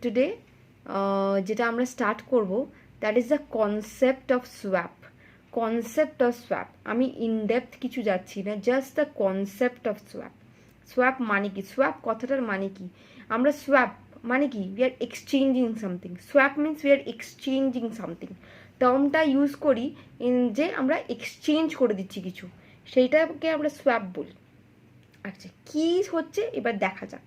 Today যেটা আমরা start করব that is the concept of swap. Concept of swap, আমি ইনডেপথ কিছু যাচ্ছি না, just the concept of swap. Swap মানে কি? সোয়াপ কথাটার মানে কি? আমরা সোয়াপ মানে কি? We are exchanging something. Swap means we are exchanging something. টার্মটা ইউজ করি যে আমরা এক্সচেঞ্জ করে দিচ্ছি কিছু, সেইটাকে আমরা সোয়াপ বলি। আচ্ছা, কী হচ্ছে এবার দেখা যাক।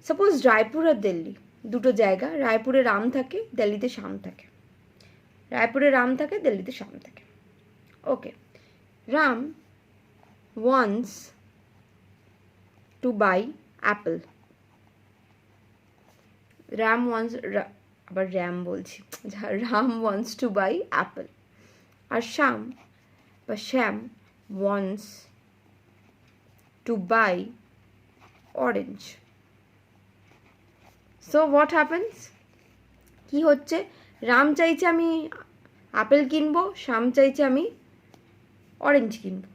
সাপোজ রায়পুর আর দিল্লি দুটো জায়গা, রায়পুরে রাম থাকে, দিল্লিতে শ্যাম থাকে। রায়পুরে রাম থাকে, দিল্লিতে শ্যাম থাকে। Okay, Ram wants to buy apple. Ram wants to buy apple. আর Shyam wants to buy orange. So what happens? কি হচ্ছে? রাম চাইছে আমি আপেল কিনবো, শ্যাম চাইছে আমি অরেঞ্জ কিনবো।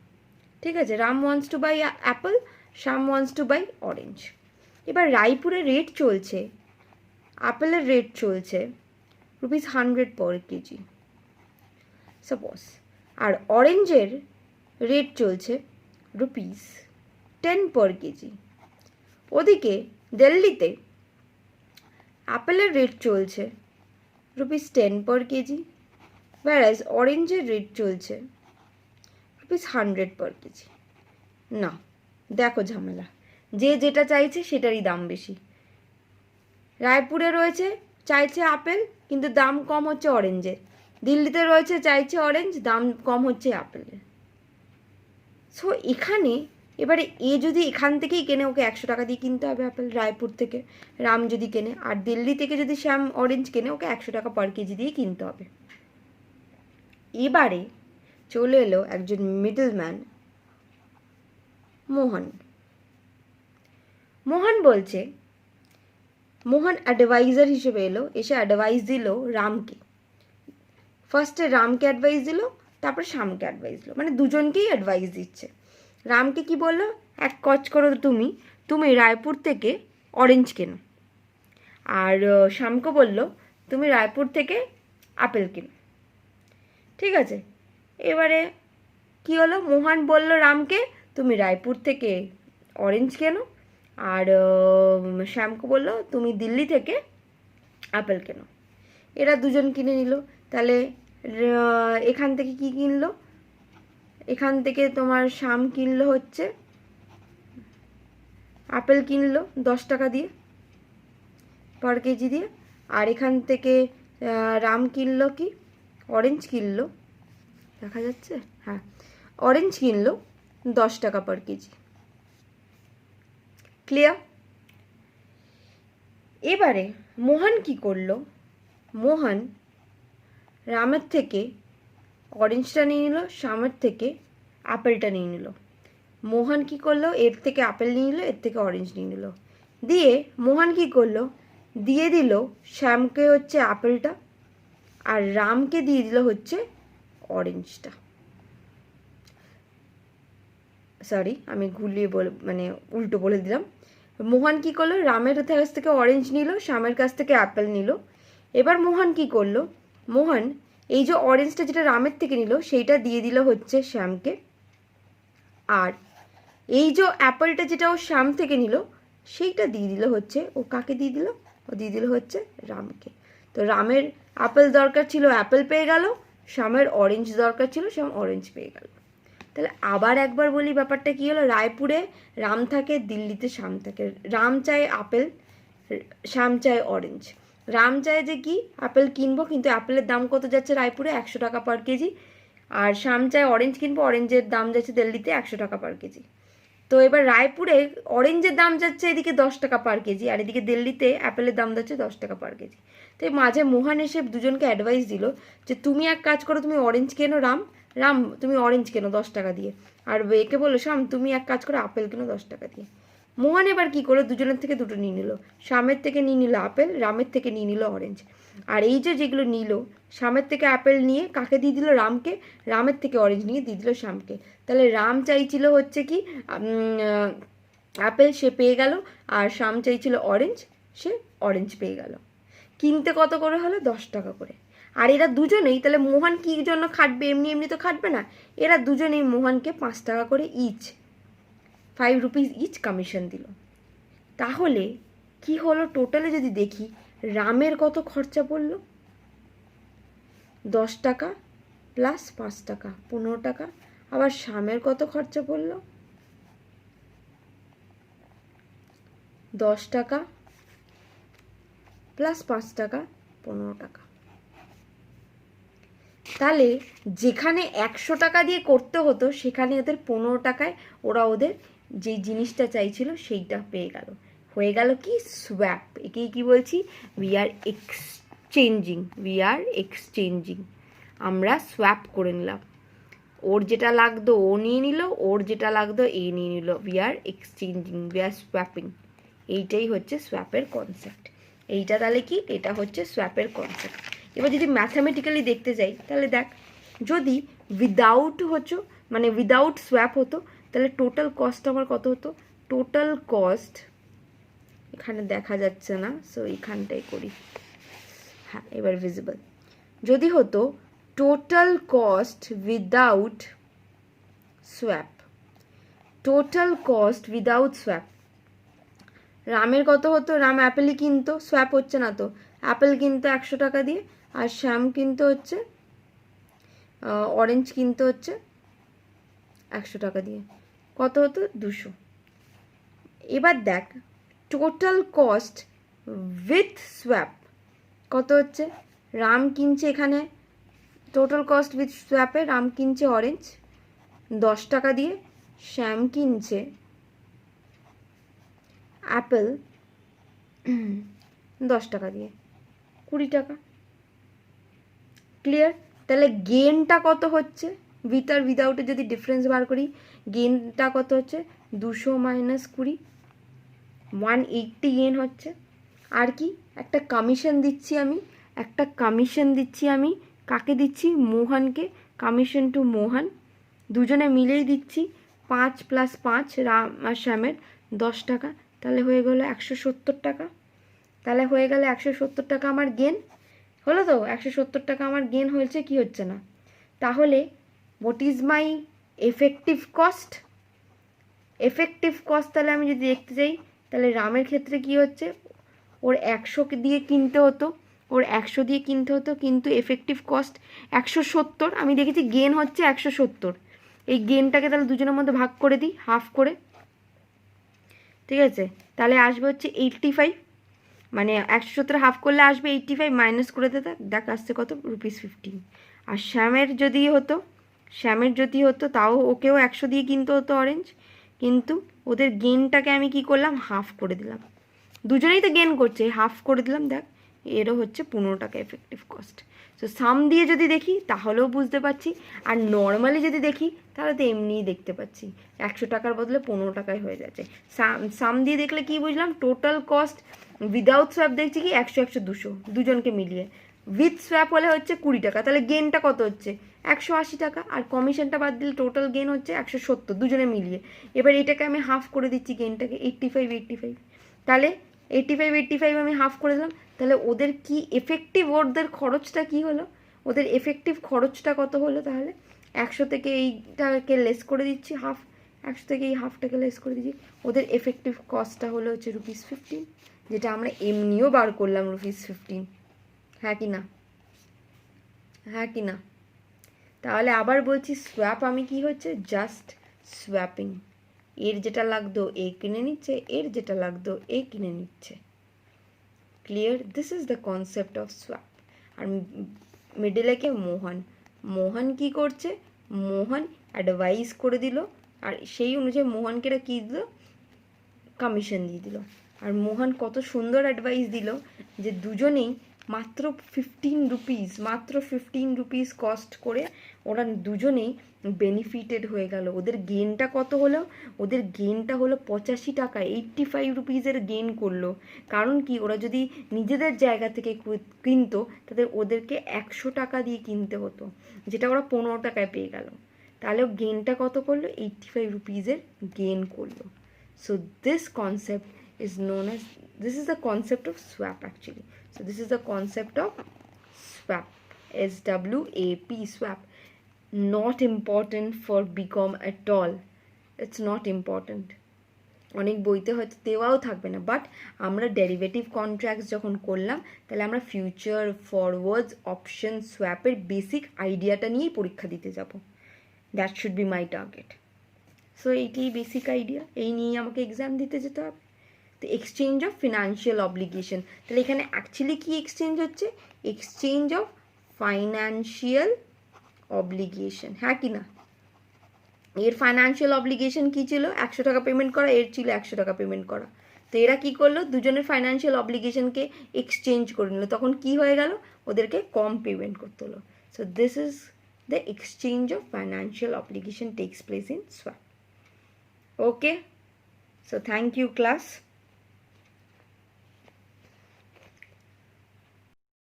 ঠিক আছে, Ram wants to buy apple, Shyam wants to buy orange. এবার রায়পুরে রেট চলছে, আপেলের রেট চলছে ₹100 per কেজি সাপোজ, আর অরেঞ্জের রেট চলছে ₹10 per কেজি। ওদিকে দিল্লিতে আপেলের রেট চলছে ₹10 per কেজি, whereas অরেঞ্জের রেট চলছে ₹100 per কেজি। না, দেখো ঝামেলা, যে যেটা চাইছে সেটারই দাম বেশি। রায়পুরে রয়েছে চাইছে আপেল, কিন্তু দাম কম হচ্ছে অরেঞ্জের। দিল্লিতে রয়েছে চাইছে অরেঞ্জ, দাম কম হচ্ছে আপেলের। সো এখানে এবারে এ যদি এখান থেকেই কেনে, ওকে 100 টাকা দিয়ে কিনতে হবে আপেল রায়পুর থেকে। রাম যদি কেনে, আর দিল্লি থেকে যদি শ্যাম অরেঞ্জ কেনে, ওকে 100 টাকা পার কেজি দিয়ে কিনতে হবে। এবারে চলে এলো একজন মিডলম্যান, মোহন বলছে, মোহন অ্যাডভাইজার হিসেবে এলো, এসে অ্যাডভাইস দিল রামকে। ফার্স্টে রামকে অ্যাডভাইস দিল, তারপর শ্যামকে অ্যাডভাইস দিল, মানে দুজনকেই অ্যাডভাইস দিচ্ছে। রামকে কি বললো? এক কাজ করো, তুমি রায়পুর থেকে অরেঞ্জ কেনো। আর শ্যামকে বললো তুমি রায়পুর থেকে আপেল কেনো। ঠিক আছে, এবারে কি হলো? মোহন বলল রামকে তুমি রায়পুর থেকে অরেঞ্জ কেনো, আর শ্যামকে বললো তুমি দিল্লি থেকে আপেল কেনো। এরা দুজন কিনে নিল। তাহলে এখান থেকে কি কিনলো? এখান থেকে তোমার শ্যাম কিনলো হচ্ছে আপেল কিনলো 10 টাকা দিয়ে পার কেজি দিয়ে, আর এখান থেকে রাম কিনলো কি অরেঞ্জ কিনলো, দেখা যাচ্ছে, হ্যাঁ, অরেঞ্জ কিনলো 10 টাকা পার কেজি। ক্লিয়ার? এবারে মোহন কি করলো? মোহন রামের থেকে অরেঞ্জটা নিয়ে নিল, শ্যামের থেকে আপেলটা নিয়ে নিল। মোহন কি করলো? এর থেকে আপেল নিয়ে নিল, এর থেকে অরেঞ্জ নিয়ে নিল। দিয়ে মোহন কি করলো? দিয়ে দিল শ্যামকে হচ্ছে আপেলটা, আর রামকে দিয়ে দিল হচ্ছে অরেঞ্জটা। সরি, আমি মানে উল্টো বলে দিলাম। মোহন কি করলো? রামের কাছ থেকে অরেঞ্জ নিল, শ্যামের কাছ থেকে অ্যাপেল নিল। এবার মোহন কি করলো? মোহন এই যে অরেঞ্জটা যেটা রামের থেকে নিল, সেইটা দিয়ে দিল হচ্ছে শ্যামকে, আর এই যে অ্যাপেলটা যেটা ও শ্যাম থেকে নিল, সেইটা দিয়ে দিল হচ্ছে, ও কাকে দিয়ে দিল? ও দিয়ে দিল হচ্ছে রামকে। তো রামের আপেল দরকার ছিল, অ্যাপেল পেয়ে গেল। শ্যামের অরেঞ্জ দরকার ছিল, শ্যাম অরেঞ্জ পেয়ে গেল। তাহলে আবার একবার বলি ব্যাপারটা কী হলো? রায়পুরে রাম থাকে, দিল্লিতে শ্যাম থাকে। রাম চায় আপেল, শ্যাম চায় অরেঞ্জ। রাম চায় যে কি আপেল কিনবো, কিন্তু অ্যাপেলের দাম কত যাচ্ছে রায়পুরে? 100 টাকা পার কেজি। আর শ্যাম চায় অরেঞ্জ কিনবো, অরেঞ্জের দাম যাচ্ছে দিল্লিতে 100 টাকা পার কেজি। তো এবার রায়পুরে অরেঞ্জের দাম যাচ্ছে এদিকে 10 টাকা পার কেজি, আর এদিকে দিল্লিতে অ্যাপেলের দাম যাচ্ছে 10 টাকা পার কেজি। তো মাঝে মোহন এসে দুজনকে অ্যাডভাইস দিল যে তুমি এক কাজ করো, তুমি অরেঞ্জ কেনো, রাম তুমি অরেঞ্জ কেনো 10 টাকা দিয়ে, আর একে বললো শ্যাম তুমি এক কাজ করো আপেল কেনো 10 টাকা দিয়ে। মোহন এবার কি করলো? দুজনের থেকে দুটো নিয়ে নিল। শ্যামের থেকে নিয়ে নিল আপেল, রামের থেকে নিয়ে নিল অরেঞ্জ। আর এই যে যেগুলো নিল, শ্যামের থেকে আপেল নিয়ে কাকে দিয়ে দিল? রামকে। রামের থেকে অরেঞ্জ নিয়ে দিয়ে দিল শ্যামকে। তাহলে রাম চাইছিল হচ্ছে কি আপেল, সে পেয়ে গেল। আর শ্যাম চাইছিল অরেঞ্জ, সে অরেঞ্জ পেয়ে গেল। কিনতে কত করে হলো? 10 টাকা করে। আর এরা দুজনেই, তাহলে মোহন কী জন্য খাটবে? এমনি এমনি তো খাটবে না। এরা দুজনেই মোহনকে 5 টাকা করে ইচ, 5 রুপিস ইচ কমিশন দিল। তাহলে কি হলো টোটালে যদি দেখি, রামের কত খরচা পড়লো? 10 টাকা প্লাস 5 টাকা, 15 টাকা। আবার শ্যামের কত খরচা পড়লো? 10 টাকা প্লাস 5 টাকা, 15 টাকা। তাহলে যেখানে 100 টাকা দিয়ে করতে হতো সেখানে ওদের 15 টাকায় ওরা ওদের যেই জিনিসটা চাইছিল সেইটা পেয়ে গেল। হয়ে গেল কি? সোয়াপ। একেই কি বলছি? We are exchanging. আমরা সোয়াপ করে নিলাম। ওর যেটা লাগতো ও নিয়ে নিল, ওর যেটা লাগতো এ নিয়ে নিল। We are exchanging, we are swapping. এইটাই হচ্ছে সোয়াপের কনসেপ্ট। এইটা তাহলে কি? এটা হচ্ছে সোয়াপের কনসেপ্ট। এবার যদি ম্যাথামেটিক্যালি দেখতে যাই তাহলে দেখ, যদি উইদাউট সোয়াপ হতো তাহলে টোটাল কস্ট আমার কত হতো? টোটাল কস্ট এখানে দেখা যাচ্ছে না, সো এইখানটাই করি। হ্যাঁ, এবার ভিজিবল। যদি হতো টোটাল কস্ট উইদাউট সোয়াপ, রামের কত হতো? রাম অ্যাপেলই কিনতো, সোয়াপ হচ্ছে না তো। অ্যাপেল কিনতো 100 টাকা দিয়ে, আর শ্যাম কিনতে হচ্ছে অরেঞ্জ কিনতে হচ্ছে 100 টাকা দিয়ে। কত হতো? 200। এবার দেখ টোটাল কস্ট উইথ সোয়াপ কত হচ্ছে? রাম কিনছে এখানে, টোটাল কস্ট উইথ সোয়াপে রাম কিনছে অরেঞ্জ 10 টাকা দিয়ে, শ্যাম কিনছে অ্যাপেল 10 টাকা দিয়ে, 20 টাকা। ক্লিয়ার? তাহলে গেনটা কত হচ্ছে? উইথ আর উইদাউটে যদি ডিফারেন্স বার করি, গেনটা কত হচ্ছে? 200 মাইনাস 20, 180 গেন হচ্ছে। আর কি? একটা কমিশন দিচ্ছি আমি। কাকে দিচ্ছি? মোহনকে। কমিশন টু মোহন। দুজনে মিলেই দিচ্ছি 5 + 5 রাম আর শ্যামের 10 টাকা। তাহলে হয়ে গেল 170 টাকা। তাহলে হয়ে গেল 170 টাকা আমার গেন হলো তো। 170 টাকা আমার গেন হয়েছে, কি হচ্ছে না? তাহলে what is my effective cost? তাহলে আমি যদি দেখতে যাই তাহলে রামের ক্ষেত্রে কি হচ্ছে? ওর 100 দিয়ে কিনতে হতো, কিন্তু এফেক্টিভ কস্ট 170। আমি দেখেছি গেন হচ্ছে 170। এই গেনটাকে তাহলে দুজনের মধ্যে ভাগ করে দিই হাফ করে, ঠিক আছে? তাহলে আসবে হচ্ছে 85, মানে 170 হাফ করলে আসবে 85, মাইনাস করে দেখ আসছে কত? ₹15। আর শ্যামের যদি হতো তাও ওকেও 100 দিয়ে কিনতে হতো অরেঞ্জ, কিন্তু ওদের গেনটাকে আমি কি করলাম? হাফ করে দিলাম। দুজনেই তো গেন করছে, হাফ করে দিলাম। দেখ এরও হচ্ছে 15 টাকা এফেক্টিভ কস্ট। সো সাম দিয়ে যদি দেখি তাহলেও বুঝতে পারছি, আর নর্মালি যদি দেখি তাহলে তো এমনিই দেখতে পাচ্ছি 100 টাকার বদলে 15 টাকায় হয়ে যাচ্ছে। সাম দিয়ে দেখলে কি বুঝলাম? টোটাল কস্ট উইদাউট সোয়াপ দেখছি কি 100, 100, 200 দুজনকে মিলিয়ে। উইথ সোয়াপ হলে হচ্ছে 20 টাকা। তাহলে গেনটা কত হচ্ছে? 180 টাকা। আর কমিশনটা বাদ দিলে টোটাল গেন হচ্ছে 170 দুজনে মিলিয়ে। এবার এটাকে আমি হাফ করে দিচ্ছি, গেনটাকে 85। তাহলে 85 আমি হাফ করে দিলাম। তাহলে ওদের কি এফেক্টিভ, ওদের খরচটা কি হলো? ওদের এফেক্টিভ খরচটা কত হলো? তাহলে 100 থেকে এইটাকে লেস করে দিচ্ছি হাফ, 100 থেকে এই হাফটাকে লেস করে দিচ্ছি। ওদের এফেক্টিভ কস্টটা হলো হচ্ছে ₹15, যেটা আমরা এমনিও বার করলাম ₹15। হ্যাঁ কি না? তাহলে আবার বলছি, সোয়াপ আমি কি হচ্ছে? Just swapping. এর যেটা লাগতো এ কিনে নিচ্ছে, এর যেটা লাগতো এ কিনে নিচ্ছে। Clear? This is the concept of swap. আর মিডলে কে? মোহন কি করছে? মোহন অ্যাডভাইস করে দিল, আর সেই অনুযায়ী মোহনকে এরা কী দিল? কমিশন দিয়ে দিল। আর মোহন কত সুন্দর অ্যাডভাইস দিল যে দুজনেই মাত্র 15 রুপিস কস্ট করে ওরা দুজনেই বেনিফিটেড হয়ে গেল। ওদের গেনটা কত হলো? ওদের গেনটা হলো 85 টাকা, 85 রুপিসের গেন করলো। কারণ কি? ওরা যদি নিজেদের জায়গা থেকে কিনতো তাদের ওদেরকে 100 টাকা দিয়ে কিনতে হতো, যেটা ওরা 15 টাকায় পেয়ে গেল। তাহলে গেনটা কত করলো? 85 রুপিসের গেন করলো। So this concept is known as, this is the concept of swap actually. So this is the concept of swap, SWAP, swap. Not important for BCom at all. It's not important. অনেক বইতে হয়তো দেওয়াও থাকবে না, but আমরা derivative contracts যখন করলাম তাহলে আমরা ফিউচার ফরওয়ার্ডস অপশন সোয়াপের বেসিক আইডিয়াটা নিয়েই পরীক্ষা দিতে যাব। That should be my target. So এইটাই বেসিক আইডিয়া, এই নিয়েই আমাকে এক্সাম দিতে যেতে হবে। তো এক্সচেঞ্জ অফ ফিনান্সিয়াল অব্লিগেশন, তাহলে এখানে অ্যাকচুয়ালি কী এক্সচেঞ্জ হচ্ছে? এক্সচেঞ্জ অফ ফাইন্যান্সিয়াল অব্লিগেশন, হ্যাঁ কি না? এর ফাইন্যান্সিয়াল অব্লিগেশন কী ছিল? 100 টাকা পেমেন্ট করা, এর ছিল 100 টাকা পেমেন্ট করা। তো এরা কী করলো? দুজনের ফাইন্যান্সিয়াল অব্লিগেশনকে এক্সচেঞ্জ করে নিল, তখন কি হয়ে গেল? ওদেরকে কম পেমেন্ট করতে হলো। So this is the exchange of financial obligation takes place in swap. Okay, so thank you class.